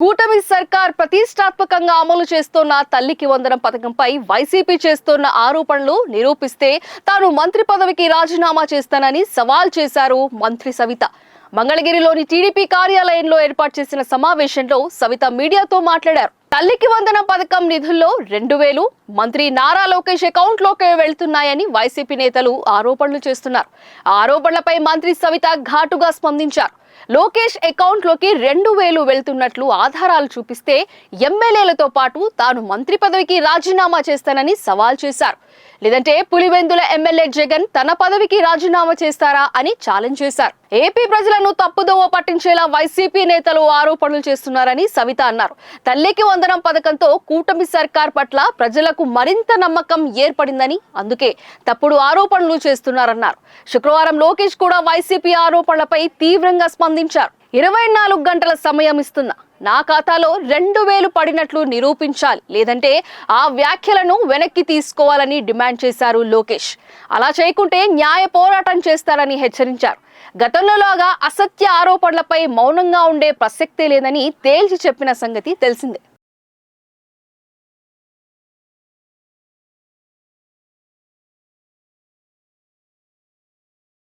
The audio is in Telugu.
కూటమి సర్కార్ ప్రతిష్టాత్మకంగా అమలు చేస్తున్న తల్లికి వందనం పథకంపై వైసీపీ చేస్తున్న ఆరోపణలు నిరూపిస్తే తాను మంత్రి పదవికి రాజీనామా చేస్తానని సవాల్ చేశారు మంత్రి సవిత. మంగళగిరిలోని టీడీపీ కార్యాలయంలో ఏర్పాటు చేసిన సమావేశంలో సవిత మీడియాతో మాట్లాడారు. తల్లికి వందనం పథకం నిధుల్లో 2,000 మంత్రి నారా లోకేష్ అకౌంట్లోకి వెళ్తున్నాయని వైసీపీ నేతలు ఆరోపణలు చేస్తున్నారు. ఆ ఆరోపణలపై మంత్రి సవిత ఘాటుగా స్పందించారు. లోకేష్ అకౌంట్లోకి 2,000 వెళ్తున్నట్లు ఆధారాలు చూపిస్తే ఎమ్మెల్యేలతో పాటు తాను మంత్రి పదవికి రాజీనామా చేస్తానని సవాల్ చేశారు. లేదంటే పులివెందుల ఎమ్మెల్యే జగన్ తన పదవికి రాజీనామా చేస్తారా అని ఛాలెంజ్ చేశారు. ఏపీ ప్రజలను తప్పుదోవ పట్టించేలా వైసీపీ నేతలు ఆరోపణలు చేస్తున్నారని సవిత అన్నారు. తల్లికి వందనం పథకంతో కూటమి సర్కార్ పట్ల ప్రజలకు మరింత నమ్మకం ఏర్పడిందని, అందుకే తప్పుడు ఆరోపణలు చేస్తున్నారన్నారు. శుక్రవారం లోకేష్ కూడా వైసీపీ ఆరోపణలపై తీవ్రంగా స్పందించారు. 24 గంటల సమయం ఇస్తున్నా, నా ఖాతాలో 2,000 పడినట్లు నిరూపించాలి, లేదంటే ఆ వ్యాఖ్యలను వెనక్కి తీసుకోవాలని డిమాండ్ చేశారు లోకేష్. అలా చేయకుంటే న్యాయ పోరాటం చేస్తారని హెచ్చరించారు. గతంలోలాగా అసత్య ఆరోపణలపై మౌనంగా ఉండే ప్రసక్తే లేదని తేల్చి చెప్పిన సంగతి తెలిసిందే.